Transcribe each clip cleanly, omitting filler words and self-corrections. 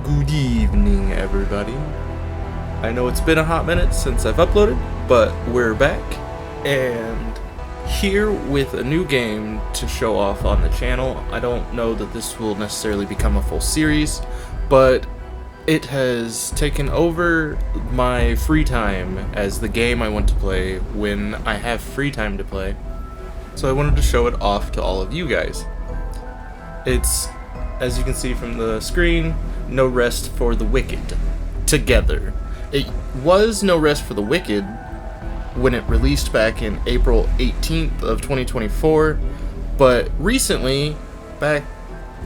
Good evening, everybody. I know it's been a hot minute since I've uploaded, but we're back, and here with a new game to show off on the channel. I don't know that this will necessarily become a full series, but it has taken over my free time as the game I want to play when I have free time to play. So I wanted to show it off to all of you guys. It's, as you can see from the screen, No Rest for the Wicked together. It was No Rest for the Wicked when it released back in April 18th of 2024, but recently, back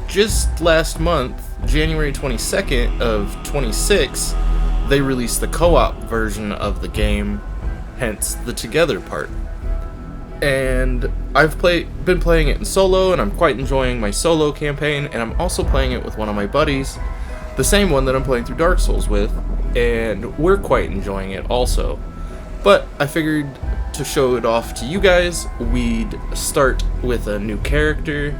just last month, January 22nd of 26, they released the co-op version of the game, hence the together part. And I've been playing it in solo, and I'm quite enjoying my solo campaign, and I'm also playing it with one of my buddies, the same one that I'm playing through Dark Souls with, and we're quite enjoying it also. But I figured to show it off to you guys, we'd start with a new character.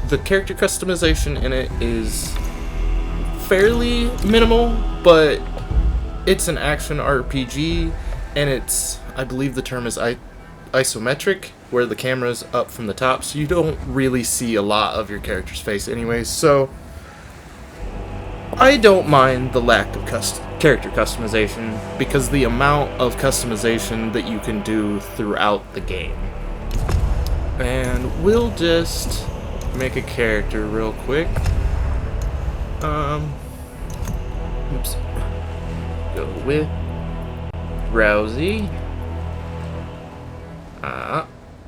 The character customization in it is fairly minimal, but it's an action RPG, and it's, I believe the term is isometric, where the camera's up from the top, so you don't really see a lot of your character's face anyways, so I don't mind the lack of character customization, because the amount of customization that you can do throughout the game. And we'll just make a character real quick. Oops. Go with Drowsy.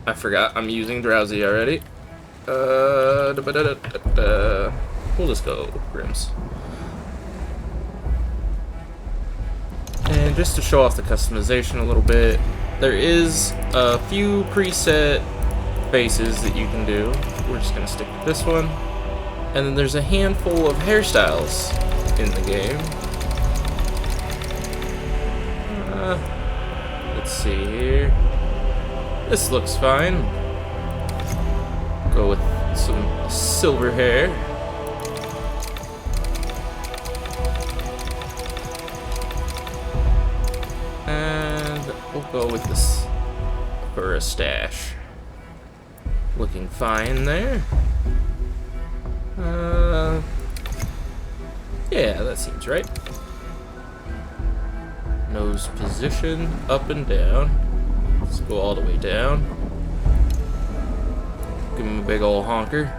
I forgot I'm using Drowsy already. We'll just go Grims. And just to show off the customization a little bit, there is a few preset faces that you can do. We're just gonna stick with this one. And then there's a handful of hairstyles in the game. Let's see here. This looks fine. Go with some silver hair. And we'll go with this for a stash. Looking fine there. Yeah, that seems right. Nose position, up and down. Let's go all the way down. Give him a big ol' honker.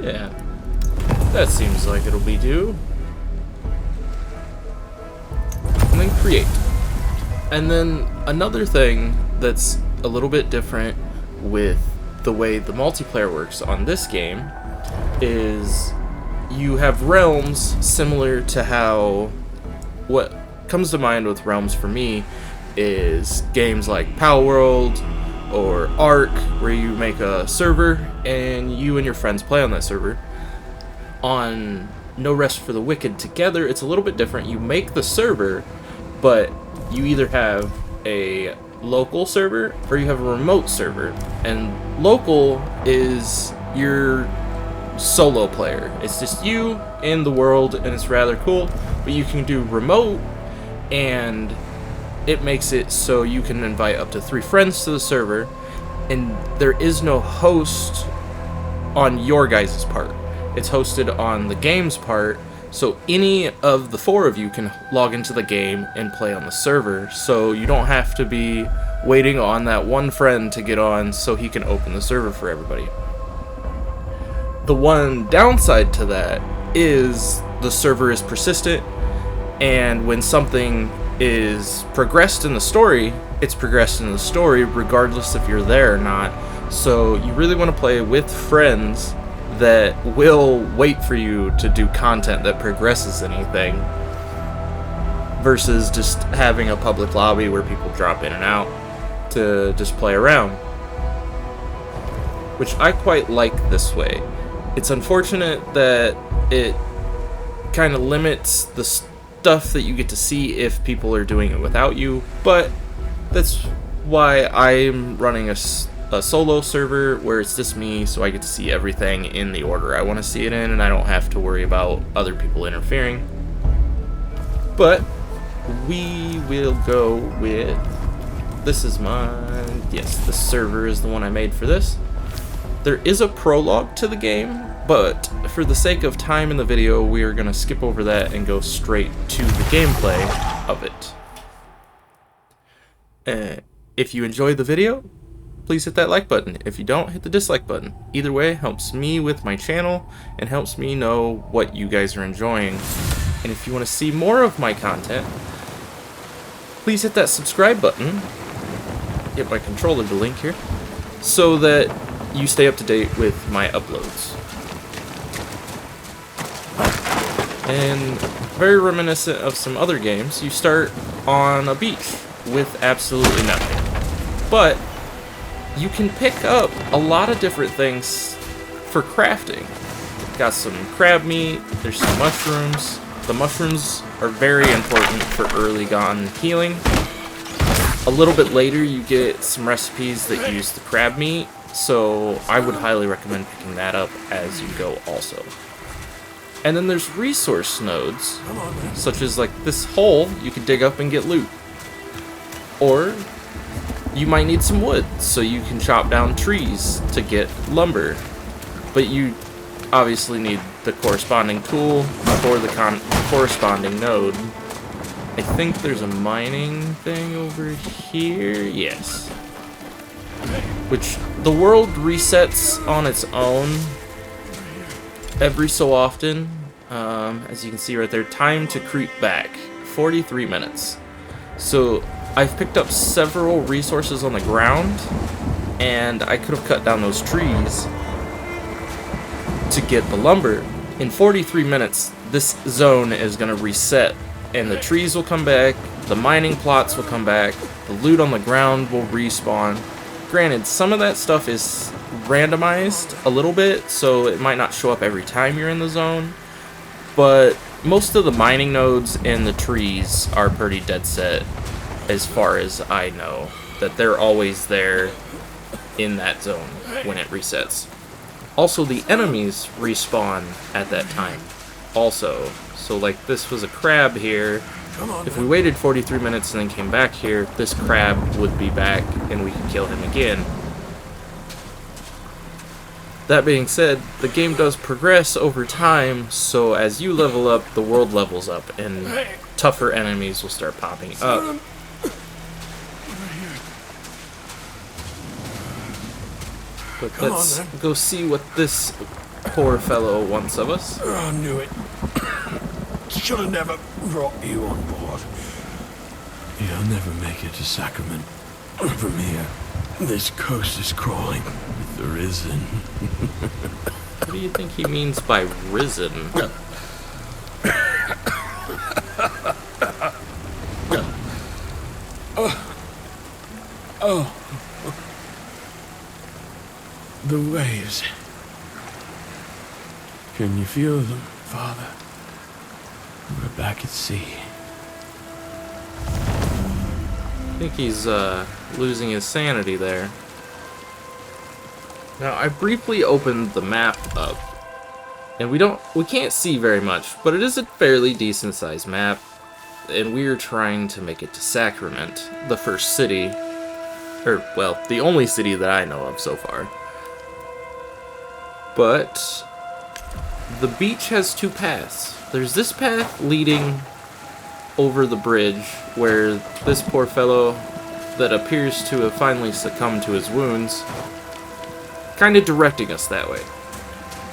Yeah, that seems like it'll be due. And then create. And then another thing that's a little bit different with the way the multiplayer works on this game is you have realms similar to how, what comes to mind with realms for me is games like Power World or Ark, where you make a server and you and your friends play on that server. On No Rest for the Wicked together, it's a little bit different. You make the server, but you either have a local server or you have a remote server. And local is your solo player. It's just you in the world, and it's rather cool. But you can do remote, and it makes it so you can invite up to 3 friends to the server, and there is no host on your guys' part. It's hosted on the game's part, so any of the 4 of you can log into the game and play on the server, so you don't have to be waiting on that one friend to get on so he can open the server for everybody. The one downside to that is the server is persistent, and when something is progressed in the story, it's progressed in the story regardless if you're there or not. So you really want to play with friends that will wait for you to do content that progresses anything. versus just having a public lobby where people drop in and out to just play around, which I quite like this way. It's unfortunate that it kind of limits the stuff that you get to see if people are doing it without you, but that's why I'm running a solo server where it's just me, so I get to see everything in the order I want to see it in, and I don't have to worry about other people interfering. But we will go with, this is mine. Yes, the server is the one I made for this. There is a prologue to the game, but for the sake of time in the video, we are going to skip over that and go straight to the gameplay of it. If you enjoyed the video, please hit that like button. If you don't, hit the dislike button. Either way helps me with my channel and helps me know what you guys are enjoying. And if you want to see more of my content, please hit that subscribe button. Get my controller to link here, so that you stay up to date with my uploads. And very reminiscent of some other games, you start on a beach with absolutely nothing. But you can pick up a lot of different things for crafting. Got some crab meat, there's some mushrooms. The mushrooms are very important for early on healing. A little bit later you get some recipes that use the crab meat, so I would highly recommend picking that up as you go also. And then there's resource nodes, such as like this hole you can dig up and get loot. Or you might need some wood, so you can chop down trees to get lumber. But you obviously need the corresponding tool for the corresponding node. I think there's a mining thing over here. Yes. Which the world resets on its own every so often. As you can see right there, time to creep back, 43 minutes. So I've picked up several resources on the ground, and I could have cut down those trees to get the lumber. In 43 minutes, this zone is going to reset, and the trees will come back, the mining plots will come back, the loot on the ground will respawn. Granted, some of that stuff is randomized a little bit, so it might not show up every time you're in the zone, but most of the mining nodes and the trees are pretty dead set, as far as I know, that they're always there in that zone when it resets. Also, the enemies respawn at that time also. So like this was a crab here. If we waited 43 minutes and then came back here, this crab would be back and we could kill him again. That being said, the game does progress over time, so as you level up, the world levels up and tougher enemies will start popping up. But let's go see what this poor fellow wants of us. I knew it. Should have never brought you on board. You'll never make it to Sacrament. From here, this coast is crawling with the risen. What do you think he means by risen? The waves. Can you feel them, Father? We're back at sea. I think he's losing his sanity there. Now, I briefly opened the map up, and we can't see very much, but it is a fairly decent sized map, and we're trying to make it to Sacrament, the first city, or, well, the only city that I know of so far. But the beach has two paths. There's this path leading over the bridge where this poor fellow that appears to have finally succumbed to his wounds, kind of directing us that way.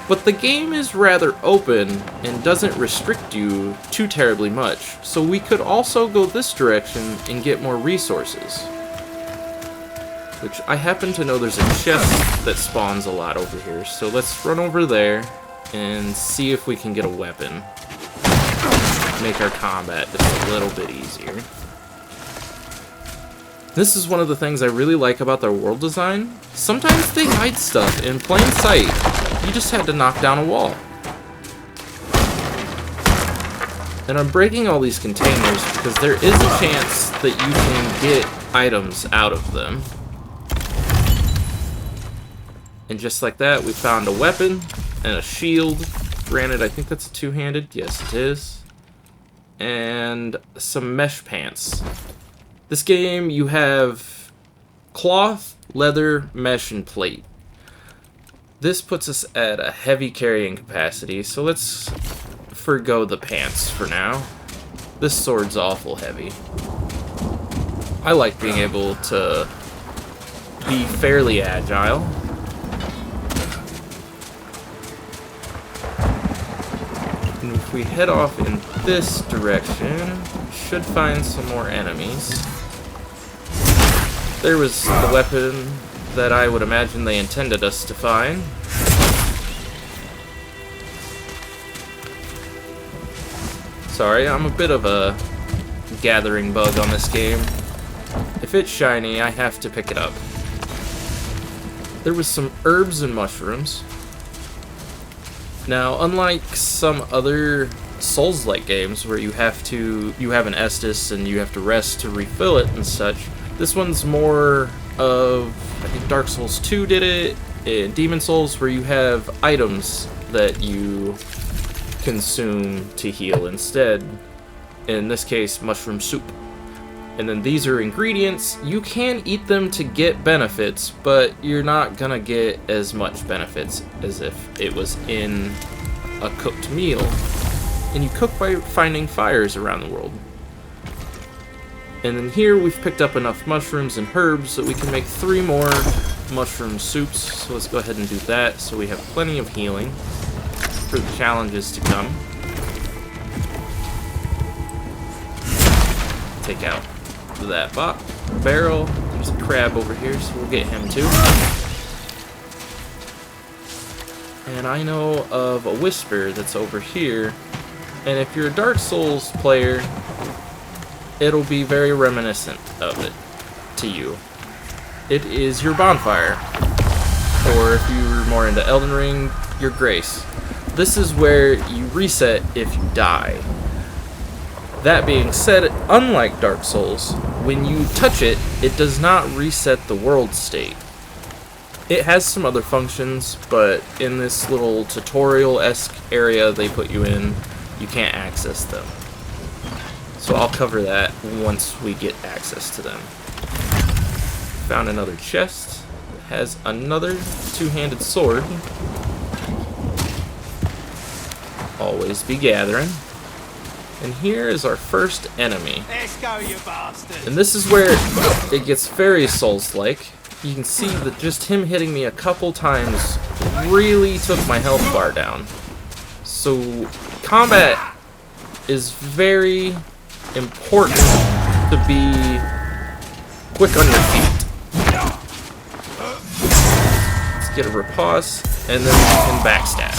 But the game is rather open and doesn't restrict you too terribly much, so we could also go this direction and get more resources. Which I happen to know there's a chest that spawns a lot over here, so let's run over there and see if we can get a weapon. make our combat just a little bit easier. This is one of the things I really like about their world design. Sometimes they hide stuff in plain sight. You just had to knock down a wall. And I'm breaking all these containers because there is a chance that you can get items out of them. And just like that, we found a weapon and a shield. Granted, I think that's a two-handed. Yes, it is. And some mesh pants. This game, you have cloth, leather, mesh, and plate. This puts us at a heavy carrying capacity, so let's forgo the pants for now. This sword's awful heavy. I like being able to be fairly agile. And if we head off in this direction, we should find some more enemies. There was the weapon that I would imagine they intended us to find. Sorry, I'm a bit of a gathering bug on this game. If it's shiny, I have to pick it up. There was some herbs and mushrooms. Now, unlike some other Souls-like games where you have an Estus and you have to rest to refill it and such, this one's more of, I think Dark Souls 2 did it, and Demon Souls, where you have items that you consume to heal instead. In this case, mushroom soup. And then these are ingredients. You can eat them to get benefits, but you're not gonna get as much benefits as if it was in a cooked meal. And you cook by finding fires around the world. And then here we've picked up enough mushrooms and herbs that we can make 3 more mushroom soups. So let's go ahead and do that so we have plenty of healing for the challenges to come. Take out that barrel. There's a crab over here, so we'll get him too. And I know of a whisper that's over here. And if you're a Dark Souls player, it'll be very reminiscent of it to you. It is your bonfire. Or if you're more into Elden Ring, your grace. This is where you reset if you die. That being said, unlike Dark Souls, when you touch it, it does not reset the world state. It has some other functions, but in this little tutorial-esque area they put you in, you can't access them. So I'll cover that once we get access to them. Found another chest. It has another two-handed sword. Always be gathering. And here is our first enemy. Let's go, you bastard. And this is where it gets very Souls-like. You can see that just him hitting me a couple times really took my health bar down. So combat is very important to be quick on your feet. Let's get a riposte, and then you can backstab.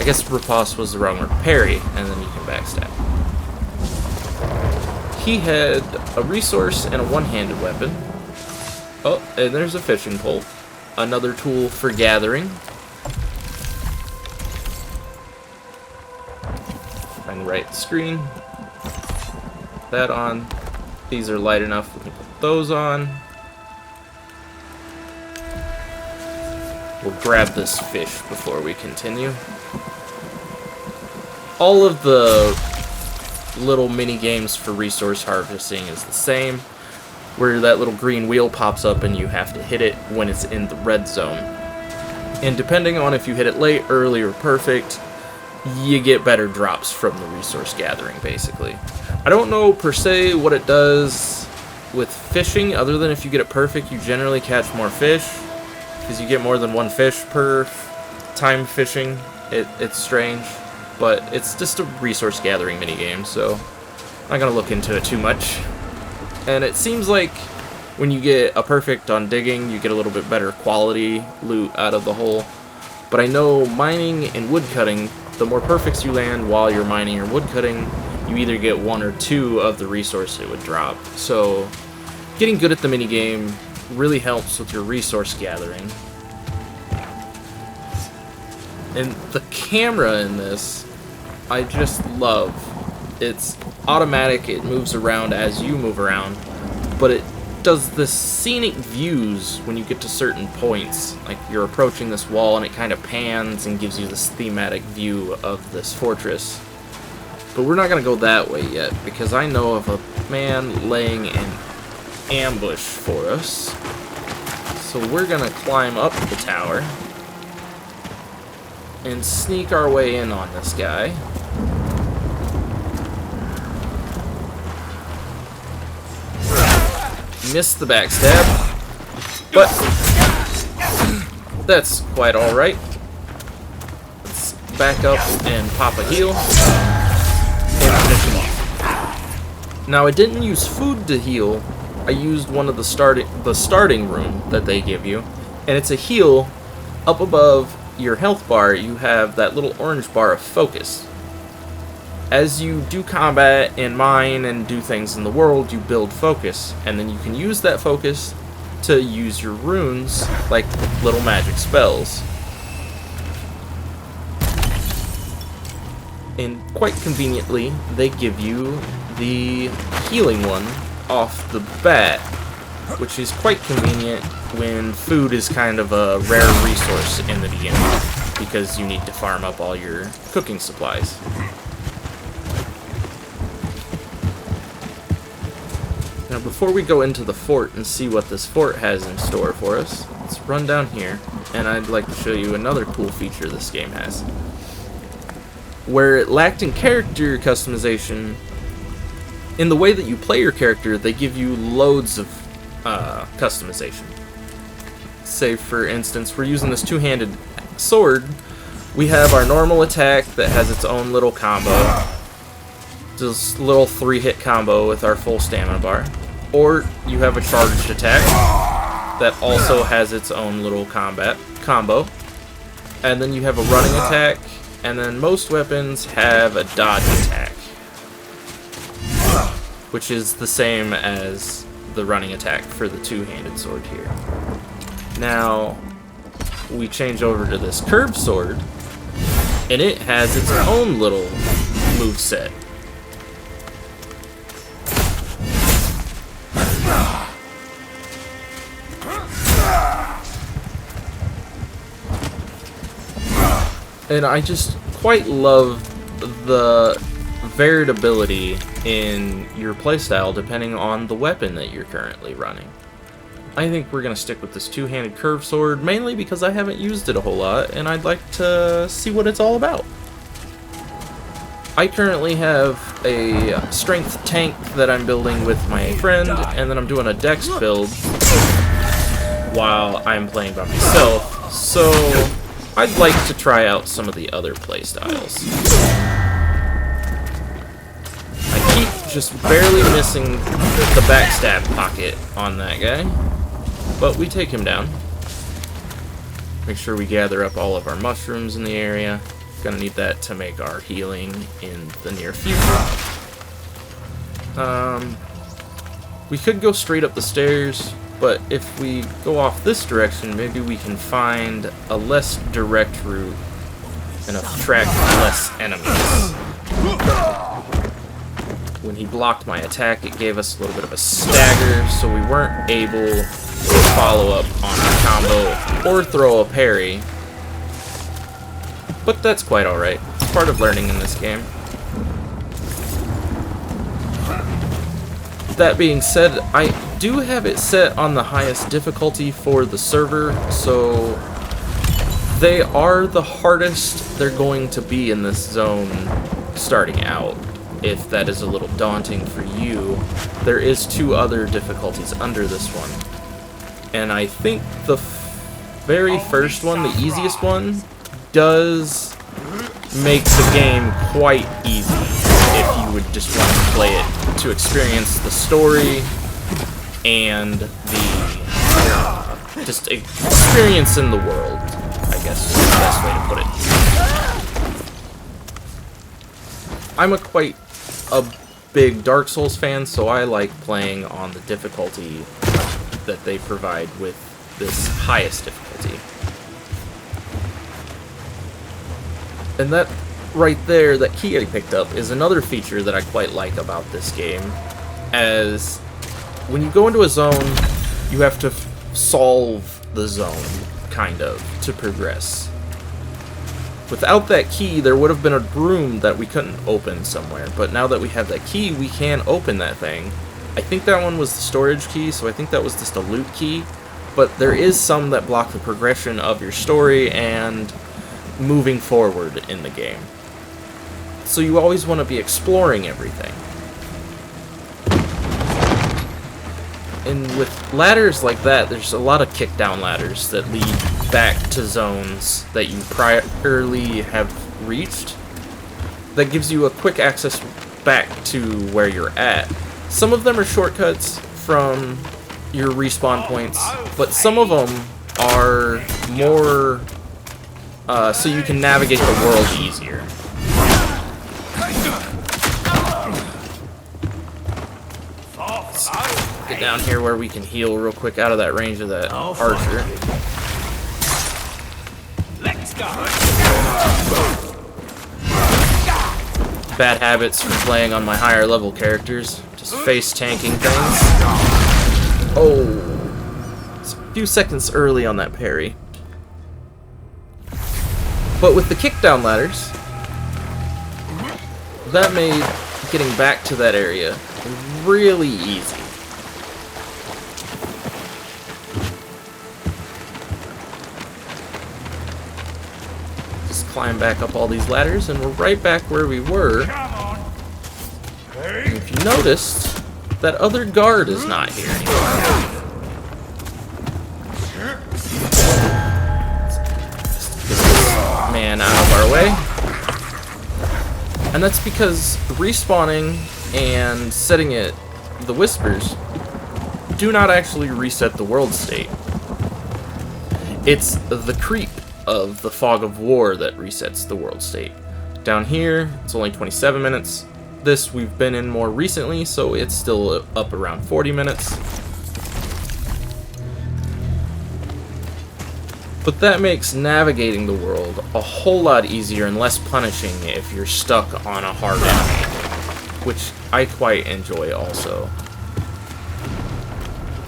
I guess riposte was the wrong word. Parry, and then you can backstab. He had a resource and a one-handed weapon. Oh, and there's a fishing pole. Another tool for gathering. And right screen. That on. These are light enough. We can put those on. We'll grab this fish before we continue. All of the little mini games for resource harvesting is the same, where that little green wheel pops up and you have to hit it when it's in the red zone. And depending on if you hit it late, early, or perfect, you get better drops from the resource gathering, basically. I don't know per se what it does with fishing, other than if you get it perfect, you generally catch more fish, because you get more than one fish per time fishing. It's strange, but it's just a resource gathering minigame, so I'm not going to look into it too much. And it seems like when you get a perfect on digging, you get a little bit better quality loot out of the hole. But I know mining and woodcutting, the more perfects you land while you're mining or woodcutting, you either get 1 or 2 of the resource it would drop. So getting good at the minigame really helps with your resource gathering. And the camera in this, I just love. It's automatic, it moves around as you move around, but it does the scenic views when you get to certain points. Like you're approaching this wall and it kind of pans and gives you this thematic view of this fortress. But we're not going to go that way yet, because I know of a man laying an ambush for us. So we're going to climb up the tower and sneak our way in on this guy. Missed the backstab, but that's quite alright. Let's back up and pop a heal and finish him off. Now I didn't use food to heal, I used one of the starting room that they give you, and it's a heal. Up above your health bar you have that little orange bar of focus. As you do combat and mine and do things in the world, you build focus, and then you can use that focus to use your runes like little magic spells. And quite conveniently, they give you the healing one off the bat, which is quite convenient when food is kind of a rare resource in the beginning, because you need to farm up all your cooking supplies. Now before we go into the fort and see what this fort has in store for us, let's run down here, and I'd like to show you another cool feature this game has. Where it lacked in character customization, in the way that you play your character, they give you loads of customization. Say for instance, we're using this two-handed sword. We have our normal attack that has its own little combo. This little 3-hit combo with our full stamina bar. Or you have a charged attack that also has its own little combo. And then you have a running attack, and then most weapons have a dodge attack, which is the same as the running attack for the two-handed sword here. Now we change over to this curved sword, and it has its own little moveset. And I just quite love the variability in your playstyle depending on the weapon that you're currently running. I think we're going to stick with this two-handed curved sword, mainly because I haven't used it a whole lot, and I'd like to see what it's all about. I currently have a strength tank that I'm building with my friend, and then I'm doing a dex build while I'm playing by myself, so I'd like to try out some of the other playstyles. I keep just barely missing the backstab pocket on that guy, but we take him down. Make sure we gather up all of our mushrooms in the area. Gonna need that to make our healing in the near future. We could go straight up the stairs, but if we go off this direction, maybe we can find a less direct route and attract less enemies. When he blocked my attack, it gave us a little bit of a stagger, so we weren't able to follow up on a combo or throw a parry. But that's quite alright. It's part of learning in this game. That being said, I do have it set on the highest difficulty for the server, so they are the hardest they're going to be in this zone starting out. If that is a little daunting for you, there is 2 other difficulties under this one. And I think the very first one, the easiest one, does make the game quite easy if you would just want to play it to experience the story and the just experience in the world, I guess is the best way to put it. I'm a quite a big Dark Souls fan, so I like playing on the difficulty that they provide with this highest difficulty. And that right there, that key I picked up, is another feature that I quite like about this game, as when you go into a zone, you have to solve the zone, kind of, to progress. Without that key, there would have been a room that we couldn't open somewhere, but now that we have that key, we can open that thing. I think that one was the storage key, so I think that was just a loot key, but there is some that block the progression of your story and moving forward in the game. So you always want to be exploring everything. And with ladders like that, there's a lot of kick-down ladders that lead back to zones that you priorly have reached. That gives you a quick access back to where you're at. Some of them are shortcuts from your respawn points, but some of them are more so you can navigate the world easier. Get down here where we can heal real quick out of that range of that archer. Let's go. Bad habits from playing on my higher level characters. Just face tanking things. Oh, it's a few seconds early on that parry. But with the kickdown ladders, that made getting back to that area really easy. Just climb back up all these ladders and we're right back where we were. And if you noticed, that other guard is not here anymore. Man out of our way. And that's because respawning and setting it the whispers do not actually reset the world state. It's the creep of the fog of war that resets the world state. Down here, it's only 27 minutes. This we've been in more recently, so it's still up around 40 minutes. But that makes navigating the world a whole lot easier and less punishing if you're stuck on a hard enemy, which I quite enjoy also.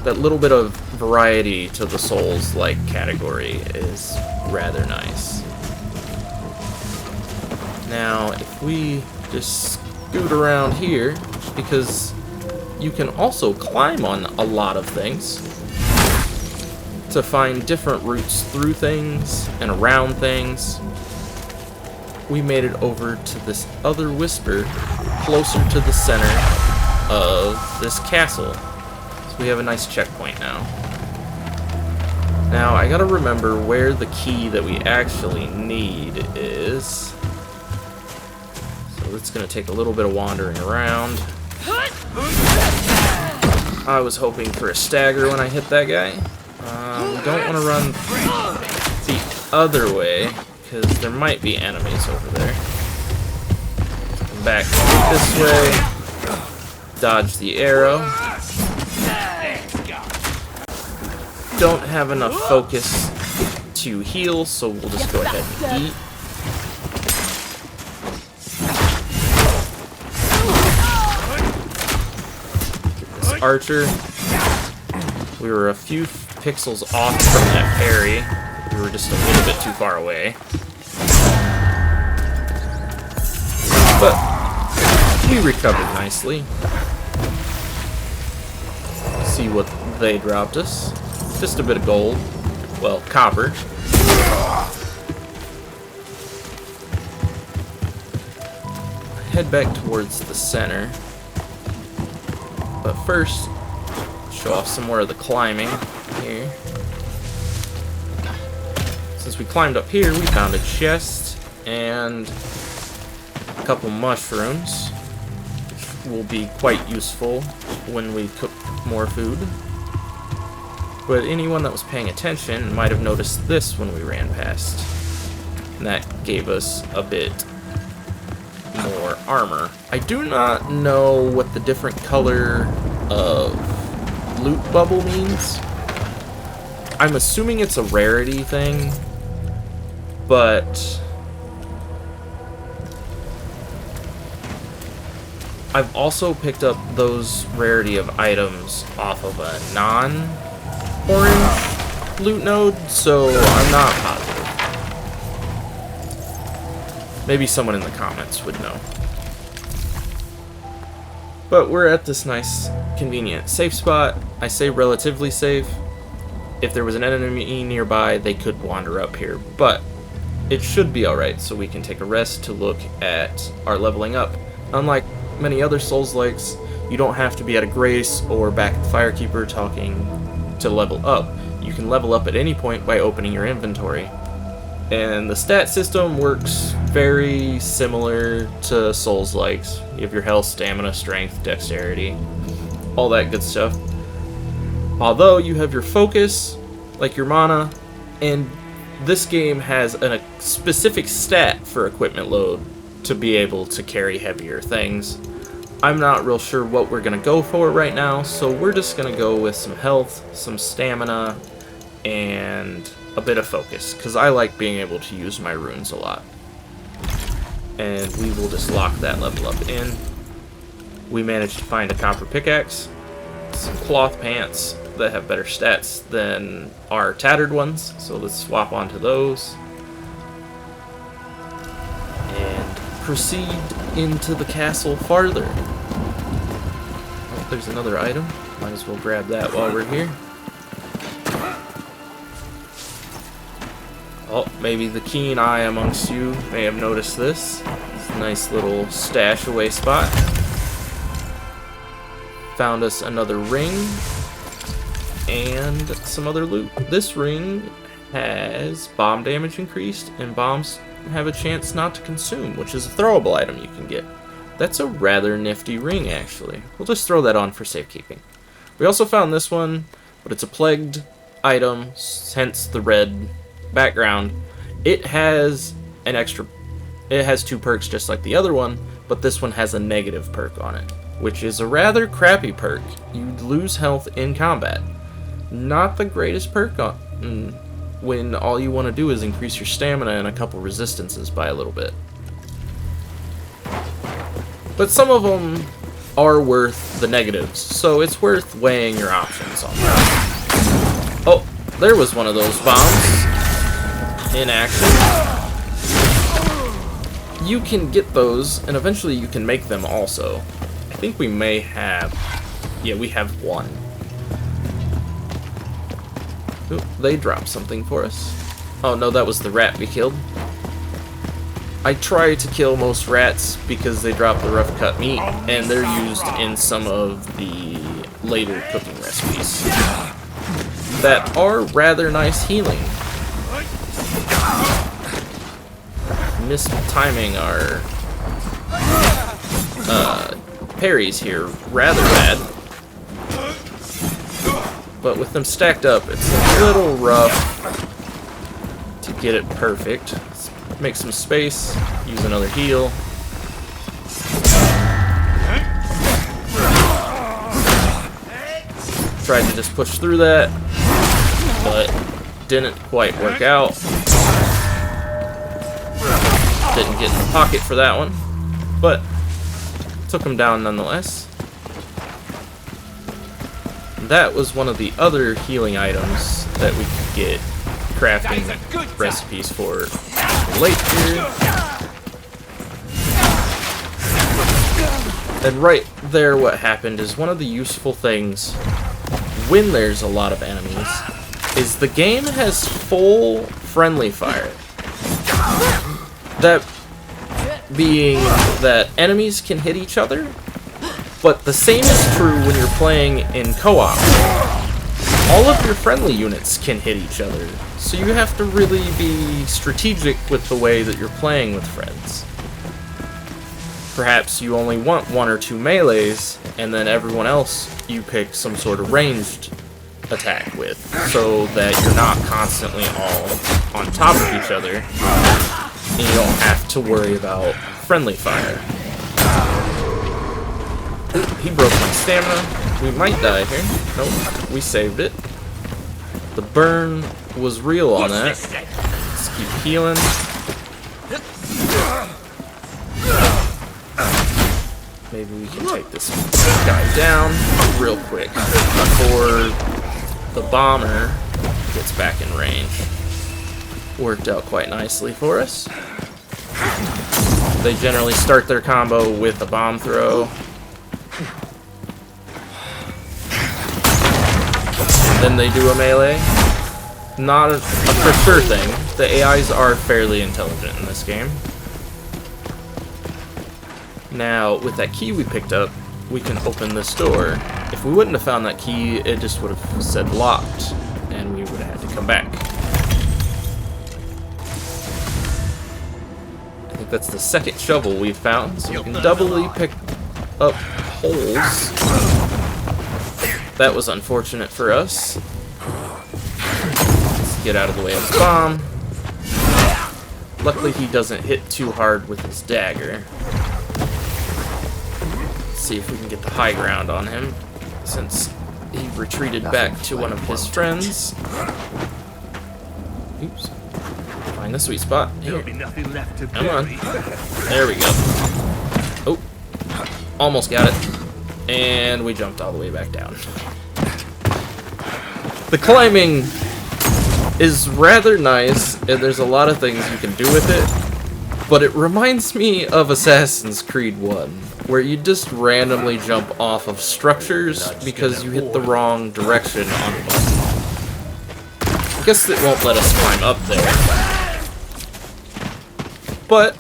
That little bit of variety to the Souls-like category is rather nice. Now, if we just scoot around here, because you can also climb on a lot of things to find different routes through things and around things. We made it over to this other whisper closer to the center of this castle. So we have a nice checkpoint now. Now I gotta remember where the key that we actually need is. So it's gonna take a little bit of wandering around. I was hoping for a stagger when I hit that guy. We don't want to run the other way, because there might be enemies over there. Back this way. Dodge the arrow. Don't have enough focus to heal, so we'll just go ahead and eat. Get this archer. We were a few pixels off from that parry. We were just a little bit too far away. But we recovered nicely. See what they dropped us. Just a bit of gold. Well, copper. Head back towards the center. But first, show off some more of the climbing here. Since we climbed up here, we found a chest and a couple mushrooms, which will be quite useful when we cook more food. But anyone that was paying attention might have noticed this when we ran past. And that gave us a bit more armor. I do not know what the different color of loot bubble means. I'm assuming it's a rarity thing, but I've also picked up those rarity of items off of a non-orange loot node, so I'm not positive. Maybe someone in the comments would know. But we're at this nice, convenient safe spot. I say relatively safe. If there was an enemy nearby, they could wander up here, but it should be alright, so we can take a rest to look at our leveling up. Unlike many other Souls-likes, you don't have to be at a Grace or back at the Firekeeper talking to level up. You can level up at any point by opening your inventory. And the stat system works very similar to Souls-likes. You have your health, stamina, strength, dexterity, all that good stuff. Although you have your focus, like your mana, and this game has a specific stat for equipment load to be able to carry heavier things. I'm not real sure what we're going to go for right now, so we're just going to go with some health, some stamina, and a bit of focus, because I like being able to use my runes a lot. And we will just lock that level up in. We managed to find a copper pickaxe, some cloth pants that have better stats than our tattered ones, so let's swap onto those. And proceed into the castle farther. Oh, there's another item. Might as well grab that while we're here. Oh, maybe the keen eye amongst you may have noticed this. It's a nice little stash away spot. Found us another ring and some other loot. This ring has bomb damage increased, and bombs have a chance not to consume, which is a throwable item you can get. That's a rather nifty ring, actually. We'll just throw that on for safekeeping. We also found this one, but it's a plagued item, hence the red background. It has it has 2 perks just like the other one, but this one has a negative perk on it, which is a rather crappy perk. You lose health in combat. Not the greatest perk when all you want to do is increase your stamina and a couple resistances by a little bit. But some of them are worth the negatives, so it's worth weighing your options on that. Oh, there was one of those bombs in action. You can get those, and eventually you can make them also. I think we may have... yeah, we have one. Ooh, they dropped something for us. Oh no, that was the rat we killed. I try to kill most rats because they drop the rough cut meat, and they're used in some of the later cooking recipes that are rather nice healing. Mistiming our parries here rather bad. But with them stacked up, it's a little rough to get it perfect. Let's make some space, use another heal. Tried to just push through that, but didn't quite work out. Didn't get in the pocket for that one, but took him down nonetheless. That was one of the other healing items that we could get crafting recipes for late here. And right there what happened is one of the useful things when there's a lot of enemies is the game has full friendly fire. That being that enemies can hit each other, but the same is true when you're playing in co-op. All of your friendly units can hit each other, so you have to really be strategic with the way that you're playing with friends. Perhaps you only want 1 or 2 melees, and then everyone else you pick some sort of ranged attack with, so that you're not constantly all on top of each other, and you don't have to worry about friendly fire. he broke my stamina. We might die here. Nope, we saved it. The burn was real on that. Let's keep healing. Maybe we can take this guy down real quick before the bomber gets back in range. Worked out quite nicely for us. They generally start their combo with a bomb throw. And then they do a melee. Not a for sure thing. The AIs are fairly intelligent in this game. Now, with that key we picked up, we can open this door. If we wouldn't have found that key, it just would have said locked, and we would have had to come back. I think that's the second shovel we've found, so we can doubly pick up holes. That was unfortunate for us. Let's get out of the way of the bomb. Luckily he doesn't hit too hard with his dagger. See if we can get the high ground on him, since he retreated back to one of his friends. Oops. Find the sweet spot. Here. Come on. There we go. Oh. Almost got it. And we jumped all the way back down. The climbing is rather nice, and there's a lot of things you can do with it, but it reminds me of Assassin's Creed 1. Where you just randomly jump off of structures because you hit the wrong direction on a button. I guess it won't let us climb up there. But,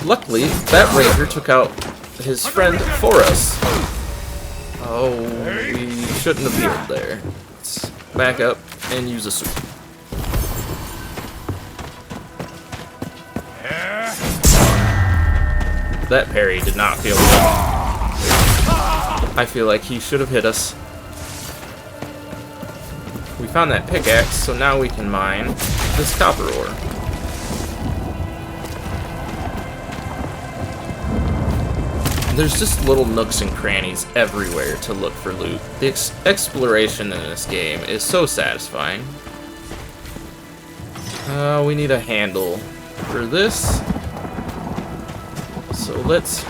luckily, that ranger took out his friend for us. Oh, we shouldn't have healed there. Let's back up and use a suit. That parry did not feel good. I feel like he should have hit us. We found that pickaxe, so now we can mine this copper ore. There's just little nooks and crannies everywhere to look for loot. The exploration in this game is so satisfying. We need a handle for this. So let's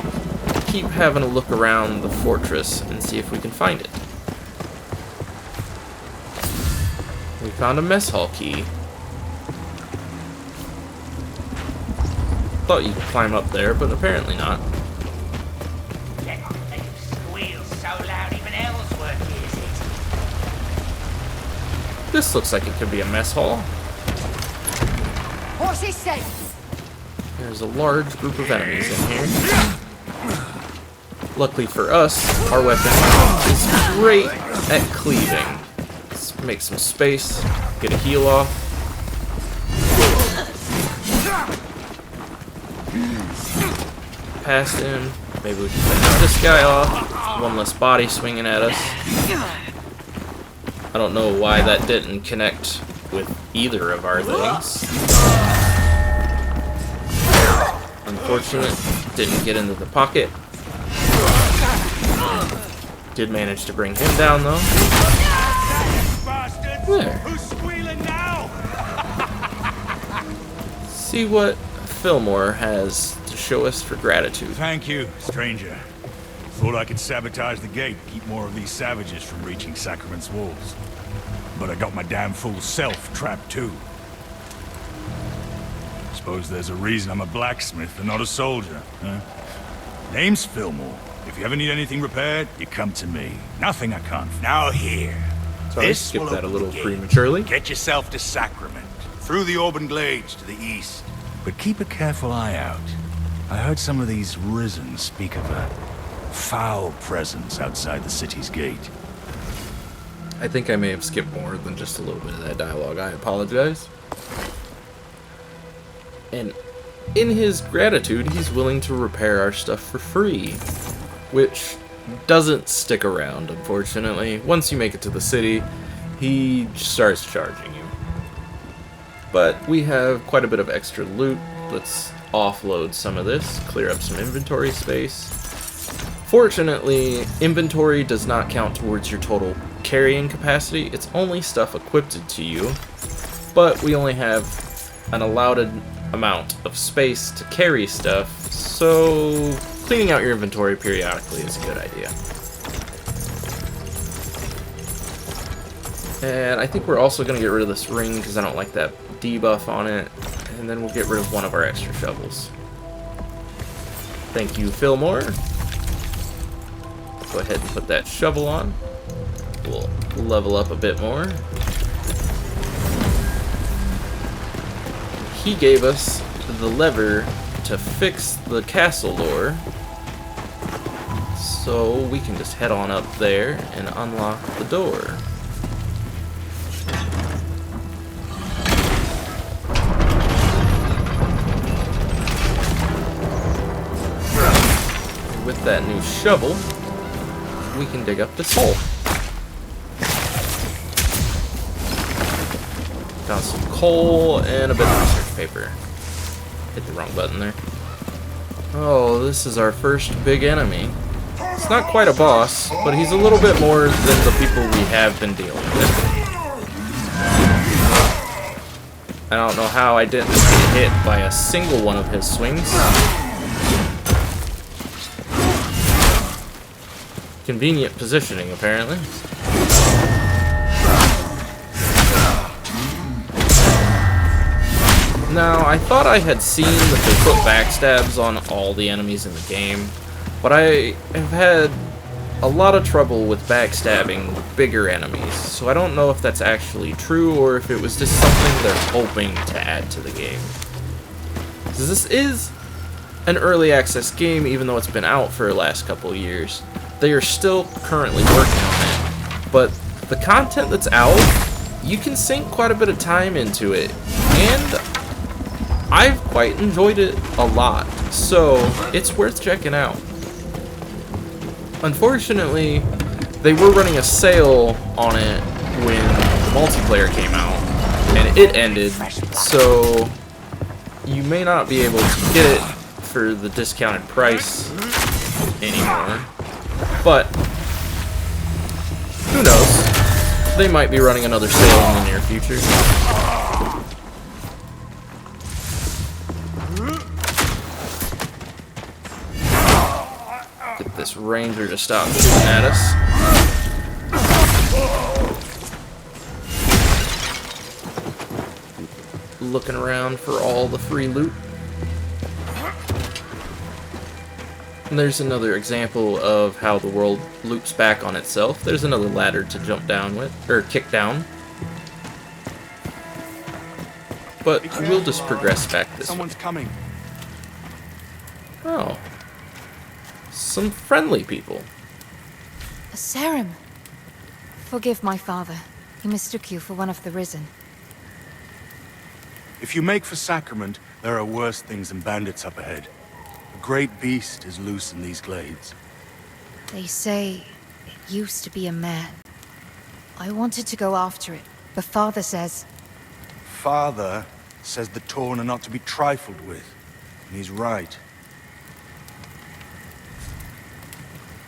keep having a look around the fortress and see if we can find it. We found a mess hall key. Thought you could climb up there, but apparently not. This looks like it could be a mess hall. What's he say? There's a large group of enemies in here. Luckily for us, our weapon is great at cleaving. Let's make some space, get a heal off. Past him. Maybe we can finish this guy off. One less body swinging at us. I don't know why that didn't connect with either of our things. Unfortunate, didn't get into the pocket. Did manage to bring him down though. There. See what Fillmore has to show us for gratitude. Thank you, stranger. Thought I could sabotage the gate, keep more of these savages from reaching Sacrament's walls. But I got my damn fool self trapped too. Suppose there's a reason I'm a blacksmith and not a soldier, huh? Name's Fillmore. If you ever need anything repaired, you come to me. Nothing I can't. Now here. Sorry, This skipped will that a open little the gate. prematurely. Get yourself to Sacrament, through the Auburn Glades to the east. But keep a careful eye out. I heard some of these Risen speak of a foul presence outside the city's gate. I think I may have skipped more than just a little bit of that dialogue. I apologize. And in his gratitude, he's willing to repair our stuff for free, which doesn't stick around, unfortunately. Once you make it to the city, he starts charging you. But we have quite a bit of extra loot. Let's offload some of this, clear up some inventory space. Fortunately, inventory does not count towards your total carrying capacity. It's only stuff equipped to you, but we only have an allowed amount of space to carry stuff, so cleaning out your inventory periodically is a good idea. And I think we're also going to get rid of this ring because I don't like that debuff on it, and then we'll get rid of one of our extra shovels. Thank you, Fillmore. Go ahead and put that shovel on. We'll level up a bit more. He gave us the lever to fix the castle door, so we can just head on up there and unlock the door. With that new shovel, we can dig up this hole. Got some coal and a bit of research paper. Hit the wrong button there. Oh, this is our first big enemy. It's not quite a boss, but he's a little bit more than the people we have been dealing with. I don't know how I didn't get hit by a single one of his swings. Convenient positioning, apparently. Now, I thought I had seen that they put backstabs on all the enemies in the game, but I have had a lot of trouble with backstabbing bigger enemies, so I don't know if that's actually true or if it was just something they're hoping to add to the game. So this is an early access game, even though it's been out for the last couple of years. They are still currently working on it, but the content that's out, you can sink quite a bit of time into it, and I've quite enjoyed it a lot, so it's worth checking out. Unfortunately, they were running a sale on it when the multiplayer came out, and it ended, so you may not be able to get it for the discounted price anymore. But who knows? They might be running another sale in the near future. Get this ranger to stop shooting at us. Looking around for all the free loot. And there's another example of how the world loops back on itself. There's another ladder to jump down with, or kick down. But we'll just progress back this way. Someone's coming. Oh. Some friendly people. A Sacrament. Forgive my father. He mistook you for one of the risen. If you make for Sacrament, there are worse things than bandits up ahead. A great beast is loose in these glades. They say it used to be a man. I wanted to go after it, but father says... Father says the torn are not to be trifled with, and he's right.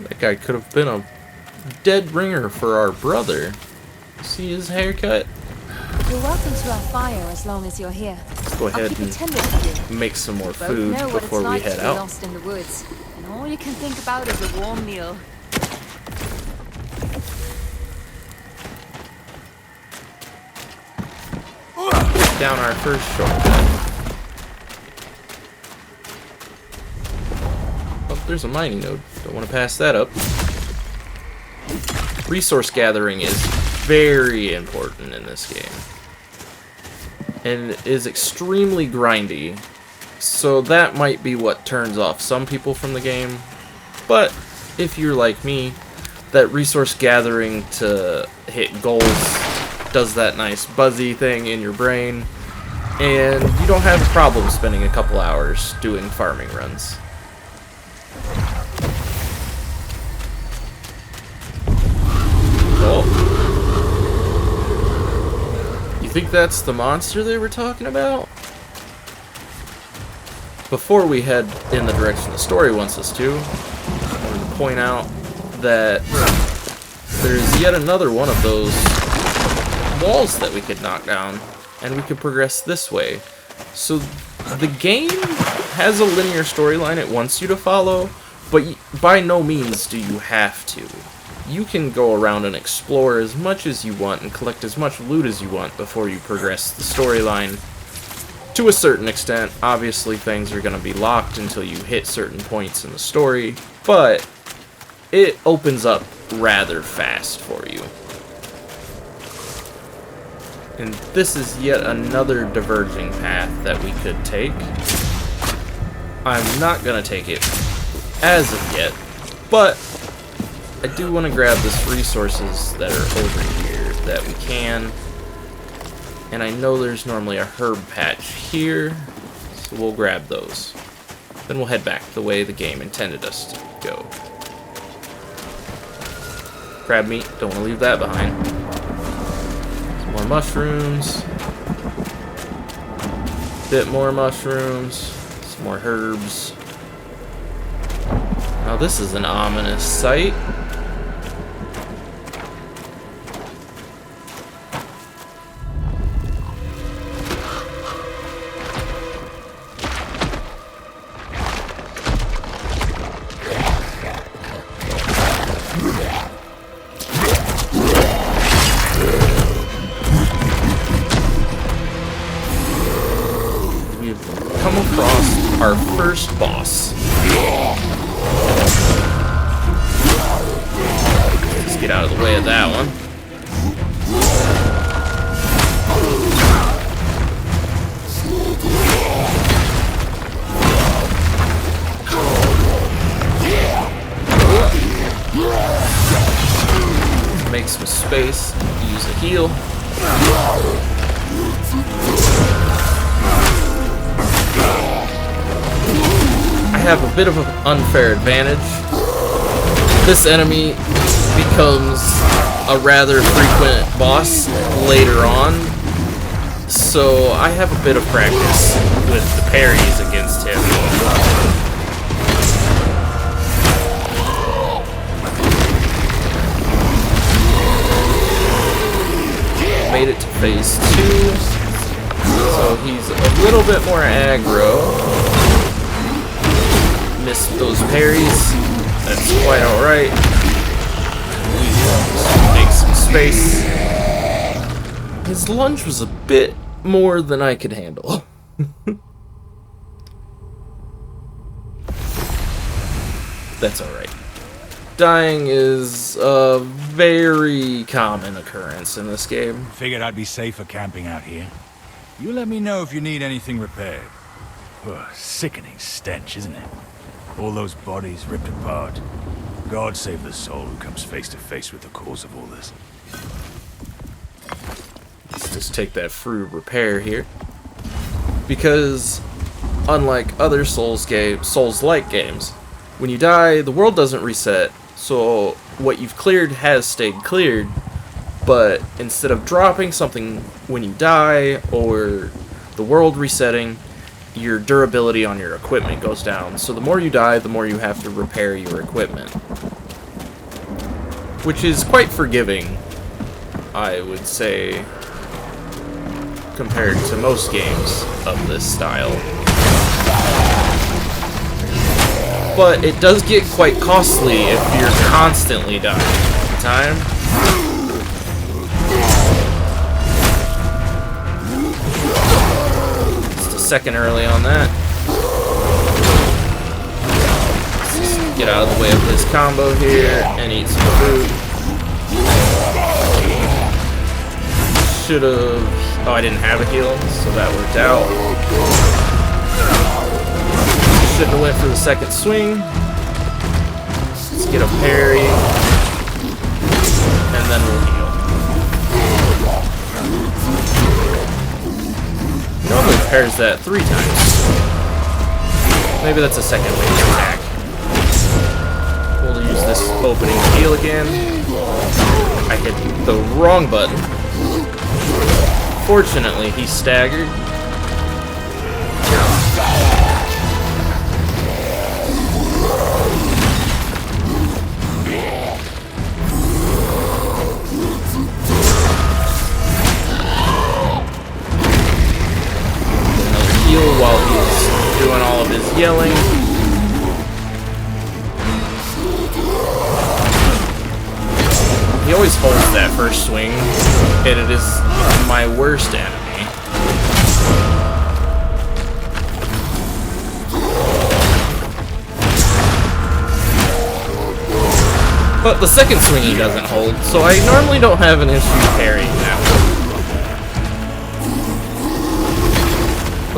That guy could have been a dead ringer for our brother. See his haircut? You're welcome to our fire as long as you're here. Let's go ahead and make some more food before we head out. Lost in the woods, and all you can think about is a warm meal. Down our first shortcut. Oh, there's a mining node. Don't want to pass that up. Resource gathering is very important in this game. And is extremely grindy. So that might be what turns off some people from the game. But if you're like me, that resource gathering to hit goals does that nice buzzy thing in your brain, and you don't have a problem spending a couple hours doing farming runs. Oh. You think that's the monster they were talking about? Before we head in the direction the story wants us to, I'm going to point out that there's yet another one of those walls that we could knock down, and we could progress this way. So the game has a linear storyline it wants you to follow, but by no means do you have to. You can go around and explore as much as you want and collect as much loot as you want before you progress the storyline. To a certain extent, obviously things are going to be locked until you hit certain points in the story, but it opens up rather fast for you. And this is yet another diverging path that we could take. I'm not going to take it as of yet, but I do want to grab this resources that are over here that we can. And I know there's normally a herb patch here, so we'll grab those. Then we'll head back the way the game intended us to go. Crab meat, don't want to leave that behind. Some more mushrooms. Bit more mushrooms. Some more herbs. Now this is an ominous sight. Our first boss. Let's get out of the way of that one. Make some space, use a heal. I have a bit of an unfair advantage. This enemy becomes a rather frequent boss later on, so I have a bit of practice with the parries against him. Made it to phase 2, so he's a little bit more aggro. Missed those parries. That's quite alright. Make some space. His lunge was a bit more than I could handle. That's alright. Dying is a very common occurrence in this game. Figured I'd be safer camping out here. You let me know if you need anything repaired. Ugh, sickening stench, isn't it? All those bodies ripped apart. God save the soul who comes face to face with the cause of all this. Let's just take that free repair here. Because, unlike other Souls-like games, when you die, the world doesn't reset, so what you've cleared has stayed cleared, but instead of dropping something when you die, or the world resetting, your durability on your equipment goes down. So the more you die, the more you have to repair your equipment. Which is quite forgiving, I would say, compared to most games of this style. But it does get quite costly if you're constantly dying all the time. Second early on that. Let's just get out of the way of this combo here and eat some food. Should've... Oh, I didn't have a heal, so that worked out. Shouldn't have went for the second swing. Let's get a parry. And then we'll heal. Normally pairs that 3 times. Maybe that's a second wave attack. We'll use this opening to heal again. I hit the wrong button. Fortunately, he staggered. yelling. He always holds that first swing, and it is my worst enemy. But the second swing he doesn't hold, so I normally don't have an issue parrying that one.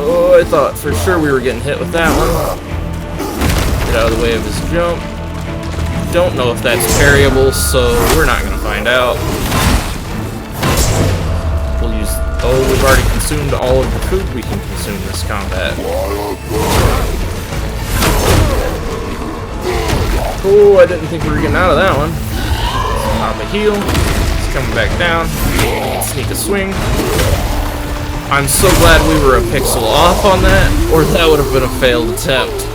Oh, I thought for sure we were getting hit with that one. Get out of the way of his jump. Don't know if that's parryable, so we're not going to find out. We'll use... Oh, we've already consumed all of the food we can consume this combat. Oh, I didn't think we were getting out of that one. Pop a heal. He's coming back down. Sneak a swing. I'm so glad we were a pixel off on that, or that would have been a failed attempt.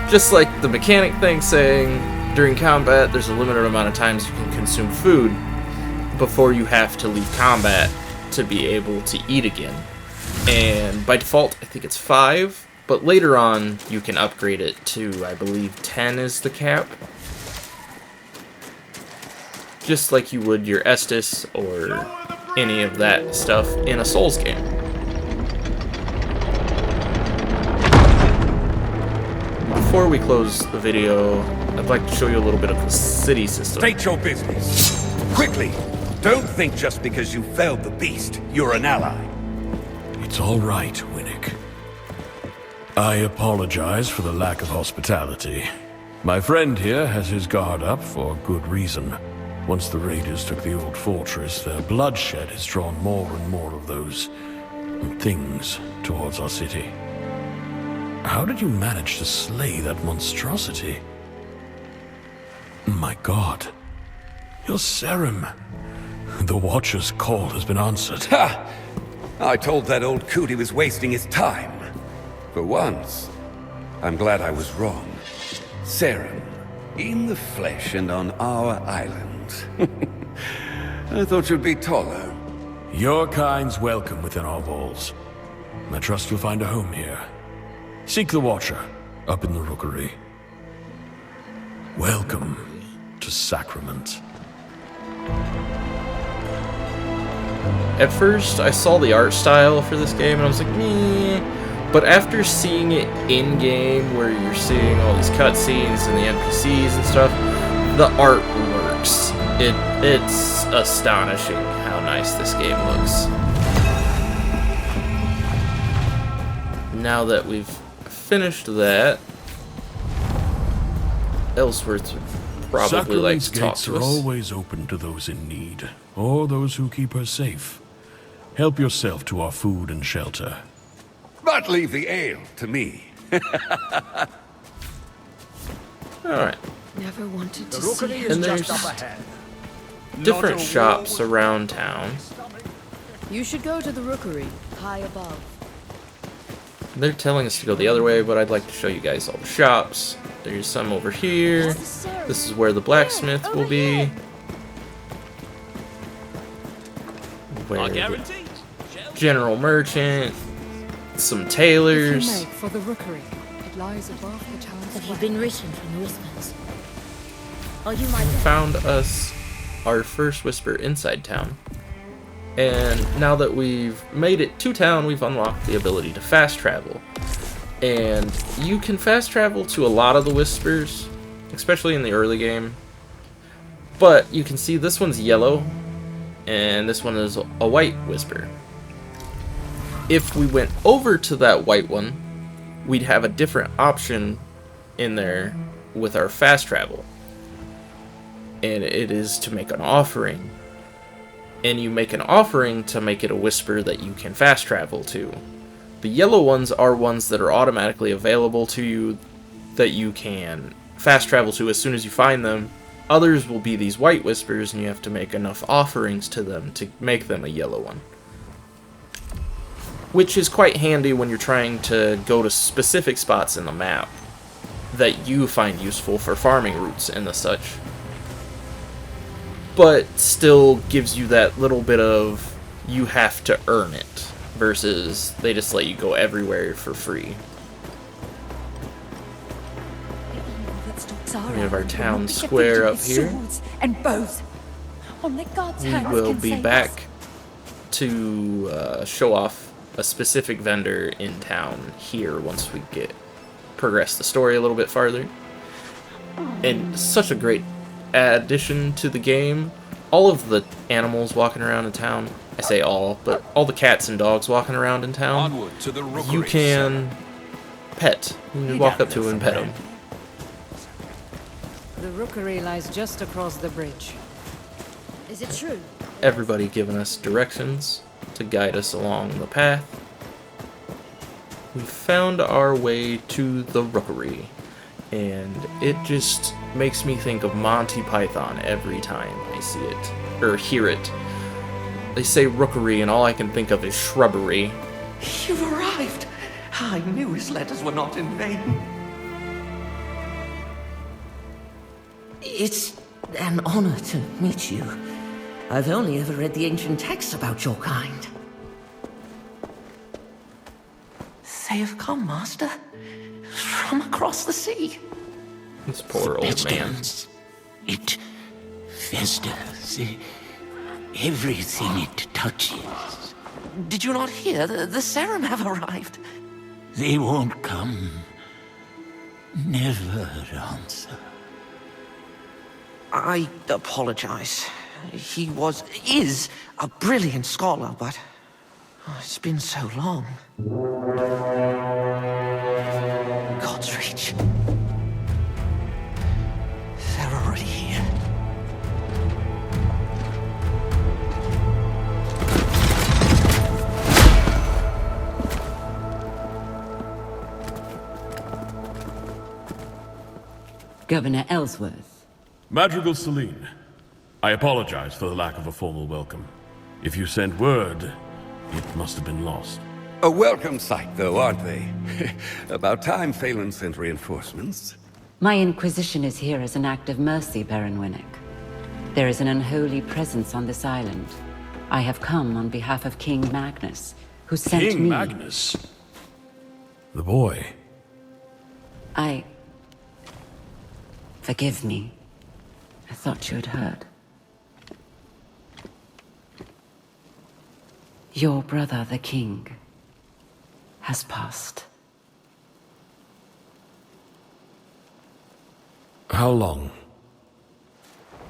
Just like the mechanic thing saying, during combat, there's a limited amount of times you can consume food before you have to leave combat to be able to eat again. And by default, I think it's 5, but later on, you can upgrade it to, I believe, 10 is the cap. Just like you would your Estus or any of that stuff in a Souls game. Before we close the video, I'd like to show you a little bit of the city system. State your business. Quickly. Don't think just because you felled the beast, you're an ally. It's all right, Winnick. I apologize for the lack of hospitality. My friend here has his guard up for good reason. Once the raiders took the old fortress, their bloodshed has drawn more and more of those things towards our city. How did you manage to slay that monstrosity? My God. You're Serum. The Watcher's call has been answered. Ha! I told that old coot he was wasting his time. For once, I'm glad I was wrong. Serum, in the flesh and on our island. I thought you'd be taller. Your kind's welcome within our walls. I trust you'll find a home here. Seek the Watcher, up in the Rookery. Welcome to Sacrament. At first, I saw the art style for this game and I was like, meh. But after seeing it in-game, where you're seeing all these cutscenes and the NPCs and stuff, the art works. It's astonishing how nice this game looks. Now that we've finished that, Ellsworth probably likes to talk Sacrament's gates to are us. always open to those in need, or those who keep her safe. Help yourself to our food and shelter. But leave the ale to me. Alright. Never wanted to see him. And there's different shops around town. You should go to the Rookery, high above. They're telling us to go the other way, but I'd like to show you guys all the shops. There's some over here. This is where the blacksmith will be. Where the general merchant, some tailors. Make for the Rookery. It lies above the town's Have you been written from the whispers? Are you my Found us our first whisper inside town. And now that we've made it to town, we've unlocked the ability to fast travel. And you can fast travel to a lot of the whispers, especially in the early game. But you can see this one's yellow, and this one is a white whisper. If we went over to that white one, we'd have a different option in there with our fast travel. And it is to make an offering. And you make an offering to make it a whisper that you can fast travel to. The yellow ones are ones that are automatically available to you that you can fast travel to as soon as you find them. Others will be these white whispers, and you have to make enough offerings to them to make them a yellow one. Which is quite handy when you're trying to go to specific spots in the map that you find useful for farming routes and the such. But still gives you that little bit of you have to earn it. versus they just let you go everywhere for free. We have our town square up here. And bows. Only God's We hands will can be save back us. to show off a specific vendor in town here once we progress the story a little bit farther. And such a great addition to the game. All of the animals walking around in town, I say all, but all the cats and dogs walking around in town, Onward to the rookery, you can pet. You can walk up to and pet them. The rookery lies just across the bridge. Is it true? Everybody giving us directions to guide us along the path. We found our way to the rookery, and it just makes me think of Monty Python every time I see it, or hear it. They say rookery, and all I can think of is shrubbery. You've arrived! I knew his letters were not in vain. It's an honor to meet you. I've only ever read the ancient texts about your kind. They have come, Master. From across the sea. This poor old man. It festers. Everything it touches. Did you not hear? The Serum have arrived. They won't come. Never answer. I apologize. He is a brilliant scholar, but it's been so long. God's reach. They're already here. Governor Ellsworth. Madrigal Celine, I apologize for the lack of a formal welcome. If you sent word, it must have been lost. A welcome sight, though, aren't they? About time Phelan sent reinforcements. My Inquisition is here as an act of mercy, Baron Winnick. There is an unholy presence on this island. I have come on behalf of King Magnus, who sent me... King Magnus? The boy? Forgive me. I thought you had heard. Your brother, the king, has passed. How long?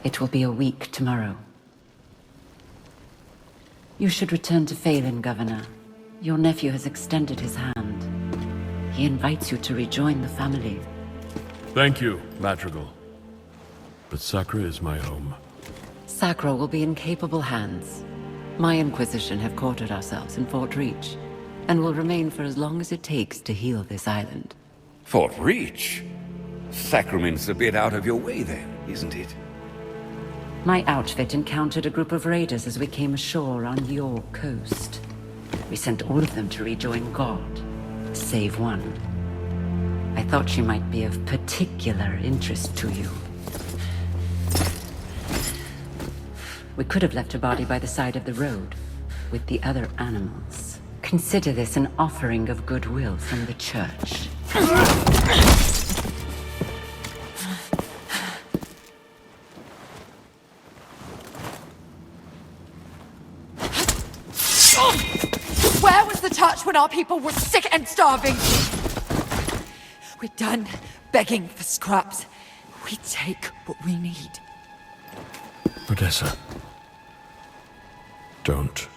It will be a week tomorrow. You should return to Phelan, Governor. Your nephew has extended his hand. He invites you to rejoin the family. Thank you, Madrigal. But Sacra is my home. Sacra will be in capable hands. My Inquisition have quartered ourselves in Fort Reach, and will remain for as long as it takes to heal this island. Fort Reach? Sacrament's a bit out of your way then, isn't it? My outfit encountered a group of raiders as we came ashore on your coast. We sent all of them to rejoin God, save one. I thought she might be of particular interest to you. We could have left her body by the side of the road, with the other animals. Consider this an offering of goodwill from the church. Where was the touch when our people were sick and starving? We're done begging for scraps. We take what we need. Odessa. Don't.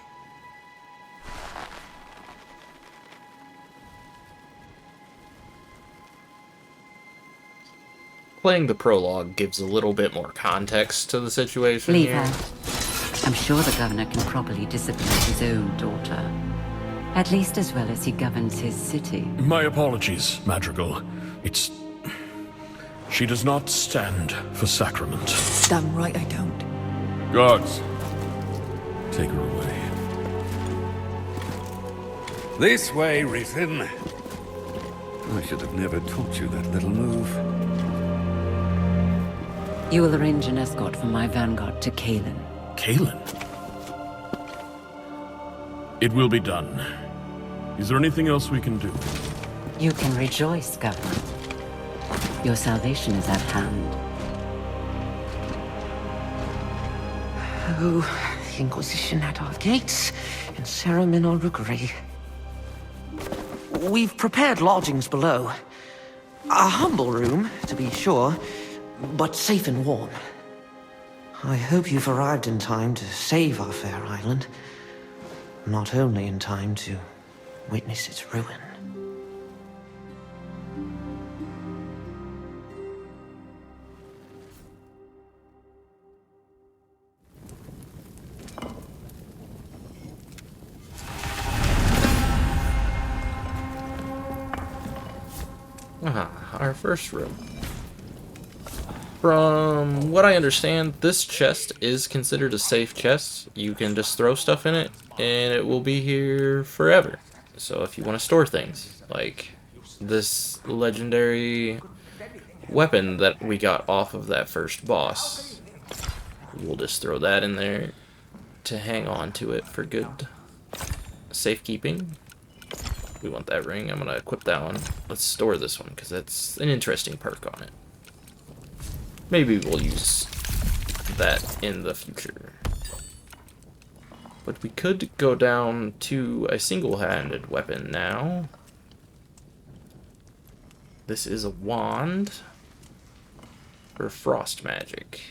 Playing the prologue gives a little bit more context to the situation Leave here. her. I'm sure the governor can properly discipline his own daughter. At least as well as he governs his city. My apologies, Madrigal. It's... She does not stand for sacrament. Damn right I don't. Guards, take her away. This way, Rhythm. I should have never taught you that little move. You will arrange an escort for my vanguard to Kalen. Kalen? It will be done. Is there anything else we can do? You can rejoice, Governor. Your salvation is at hand. Oh, the Inquisition at our gates, and Sacrament in our rookery. We've prepared lodgings below. A humble room, to be sure, but safe and warm. I hope you've arrived in time to save our fair island. Not only in time to witness its ruin. Our first room. From what I understand, this chest is considered a safe chest. You can just throw stuff in it, and it will be here forever. So if you want to store things, like this legendary weapon that we got off of that first boss, we'll just throw that in there to hang on to it for good safekeeping. We want that ring. I'm going to equip that one. Let's store this one, because that's an interesting perk on it. Maybe we'll use that in the future. But we could go down to a single-handed weapon now. This is a wand for frost magic.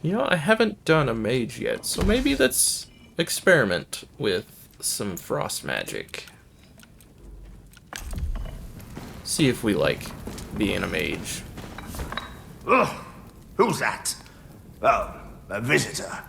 You know, I haven't done a mage yet, so maybe let's experiment with some frost magic. See if we like being a mage. Ugh, who's that? Oh, a visitor.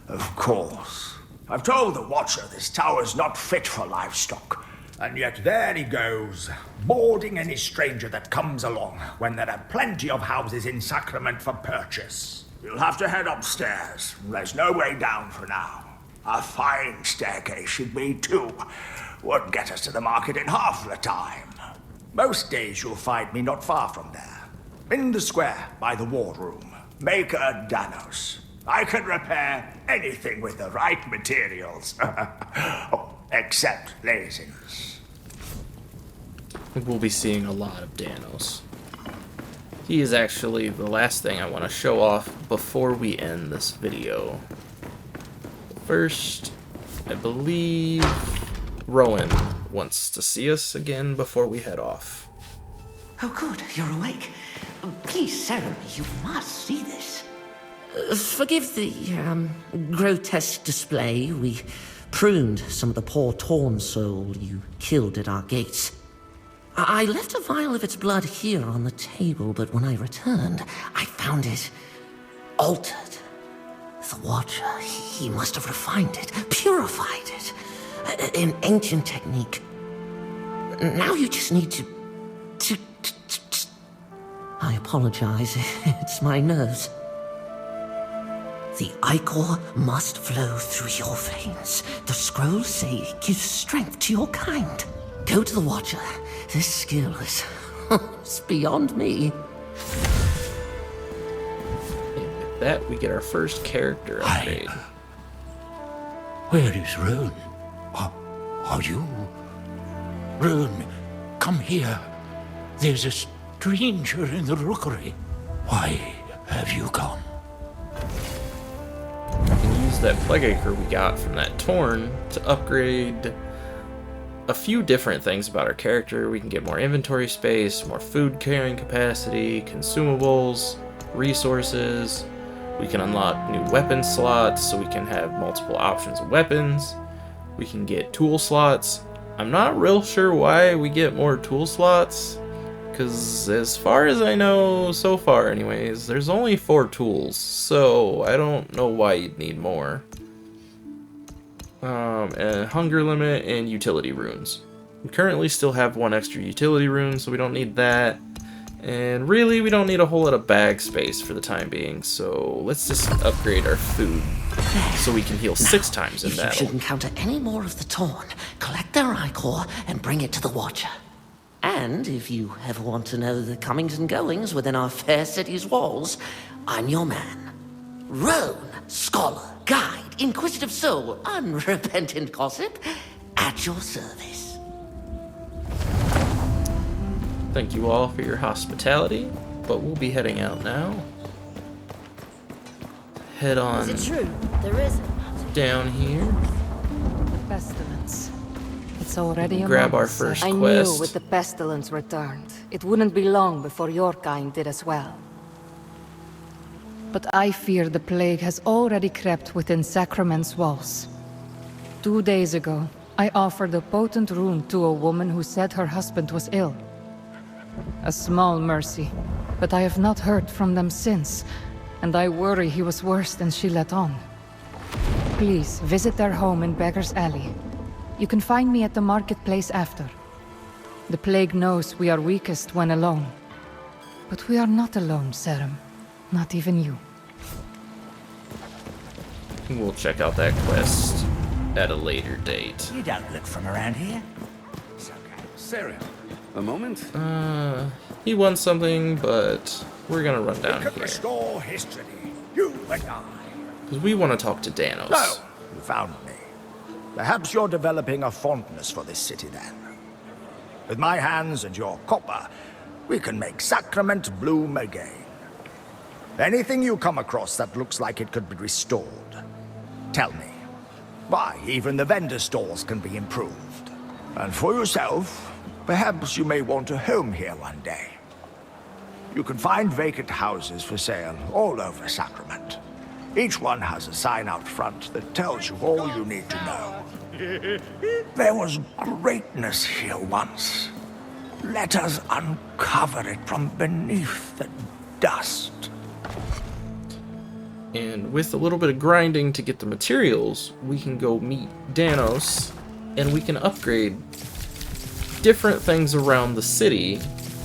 Of course. I've told the Watcher this tower's not fit for livestock. And yet there he goes, boarding any stranger that comes along, when there are plenty of houses in Sacrament for purchase. You'll have to head upstairs. There's no way down for now. A fine staircase should be, too. Would get us to the market in half the time. Most days you'll find me not far from there. In the square by the war room. Maker Danos. I can repair anything with the right materials. Oh, except laziness. We'll be seeing a lot of Danos. He is actually the last thing I want to show off before we end this video. First, I believe Rowan wants to see us again before we head off. Oh, good, you're awake. Please, Sarah, you must see this. Forgive the, grotesque display. We pruned some of the poor torn soul you killed at our gates. I left a vial of its blood here on the table, but when I returned, I found it altered. The Watcher, he must have refined it, purified it. An ancient technique. Now you just need to... I apologize, it's my nerves. The ichor must flow through your veins. The scrolls say it gives strength to your kind. Go to the Watcher. This skill is... it's beyond me. That we get our first character upgrade. Where is Rune? Are you? Rune, come here. There's a stranger in the rookery. Why have you come? We can use that plague acre we got from that Torn to upgrade a few different things about our character. We can get more inventory space, more food carrying capacity, consumables, resources. We can unlock new weapon slots so we can have multiple options of weapons. We can get tool slots. I'm not real sure why we get more tool slots, because as far as I know, so far anyways, there's only 4 tools, so I don't know why you'd need more. And hunger limit and utility runes. We currently still have 1 extra utility rune, so we don't need that. And really, we don't need a whole lot of bag space for the time being, so let's just upgrade our food so we can heal 6 times in if battle. you should encounter any more of the Torn, collect their ichor and bring it to the Watcher. And if you ever want to know the comings and goings within our fair city's walls, I'm your man. Roan, scholar, guide, inquisitive soul, unrepentant gossip, at your service. Thank you all for your hospitality, but we'll be heading out now. Head on Is it true? There isn't. down here. Pestilence. It's already a Grab month our since first I quest. knew with the pestilence returned, it wouldn't be long before your kind did as well. But I fear the plague has already crept within Sacrament's walls. 2 days ago, I offered a potent rune to a woman who said her husband was ill. A small mercy, but I have not heard from them since, and I worry he was worse than she let on. Please, visit their home in Beggar's Alley. You can find me at the marketplace after. The plague knows we are weakest when alone. But we are not alone, Serum. Not even you. We'll check out that quest at a later date. You don't look from around here. Sarah, a moment? He wants something, but we're gonna run down here. Restore history. You and I. Because we want to talk to Danos. Oh, you found me. Perhaps you're developing a fondness for this city then. With my hands and your copper, we can make Sacrament bloom again. Anything you come across that looks like it could be restored, tell me. Why, even the vendor stalls can be improved. And for yourself, perhaps you may want a home here one day. You can find vacant houses for sale all over Sacrament. Each one has a sign out front that tells you all you need to know. There was greatness here once. Let us uncover it from beneath the dust. And with a little bit of grinding to get the materials, we can go meet Danos, and we can upgrade different things around the city,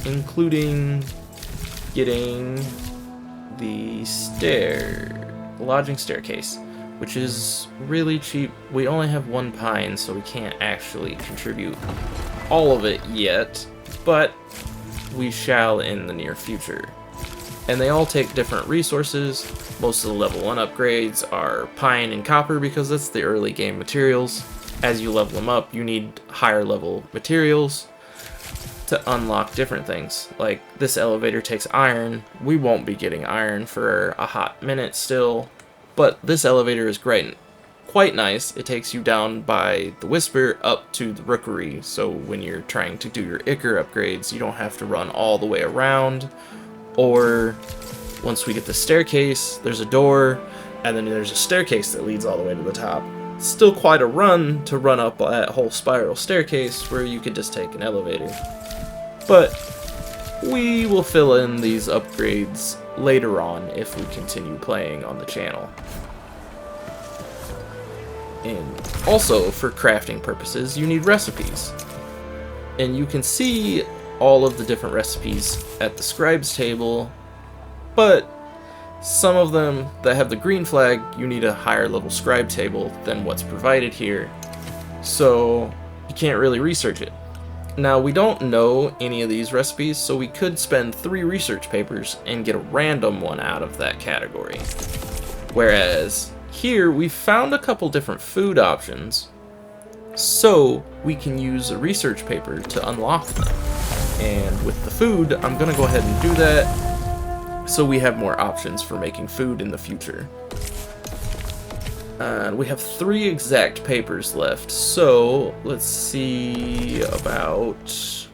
including getting the lodging staircase, which is really cheap. We only have 1 pine, so we can't actually contribute all of it yet, but we shall in the near future. And they all take different resources. Most of the level 1 upgrades are pine and copper because that's the early game materials. As you level them up, you need higher level materials to unlock different things. Like this elevator takes iron. We won't be getting iron for a hot minute still, but this elevator is great. Quite nice. It takes you down by the Whisper up to the Rookery, so when you're trying to do your Ichor upgrades, you don't have to run all the way around. Or once we get the staircase, there's a door, and then there's a staircase that leads all the way to the top. Still quite a run to run up that whole spiral staircase where you could just take an elevator. But we will fill in these upgrades later on if we continue playing on the channel. And also, for crafting purposes, you need recipes. And you can see all of the different recipes at the scribe's table, but some of them that have the green flag, you need a higher level scribe table than what's provided here, so you can't really research it. Now, we don't know any of these recipes, so we could spend 3 research papers and get a random one out of that category. Whereas here, we found a couple different food options, so we can use a research paper to unlock them. And with the food, I'm gonna go ahead and do that, so we have more options for making food in the future. And we have 3 exact papers left, so let's see about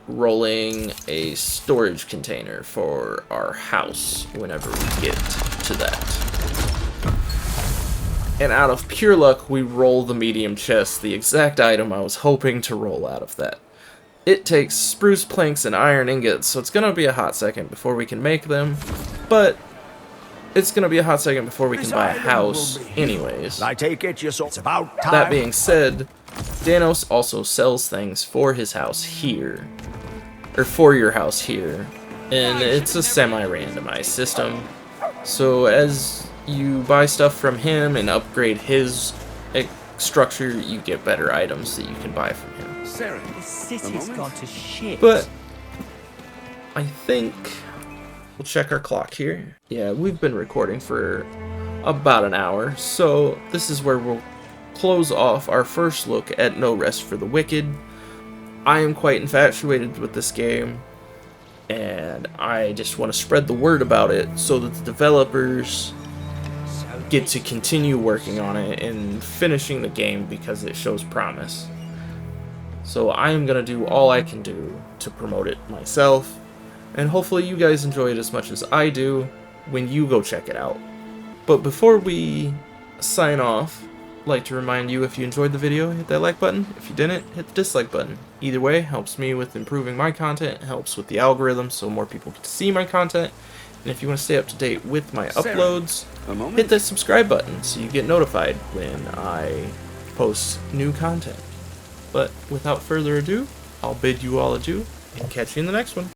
rolling a storage container for our house whenever we get to that. And out of pure luck, we roll the medium chest, the exact item I was hoping to roll out of that. It takes spruce planks and iron ingots, so it's gonna be a hot second before we can make them, but it's gonna be a hot second before we can buy a house anyways. I take it it's about time. That being said, Danos also sells things for his house here, or for your house here, and it's a semi-randomized system, so as you buy stuff from him and upgrade his structure, you get better items that you can buy from him. Sarah, This city's gone to shit. But I think we'll check our clock here. Yeah, we've been recording for about an hour, so this is where we'll close off our first look at No Rest for the Wicked. I am quite infatuated with this game, and I just want to spread the word about it so that the developers get to continue working on it and finishing the game because it shows promise. So I am going to do all I can do to promote it myself, and hopefully you guys enjoy it as much as I do when you go check it out. But before we sign off, I'd like to remind you, if you enjoyed the video, hit that like button. If you didn't, hit the dislike button. Either way helps me with improving my content, helps with the algorithm so more people get to see my content. And if you want to stay up to date with my uploads, hit that subscribe button so you get notified when I post new content. But without further ado, I'll bid you all adieu and catch you in the next one.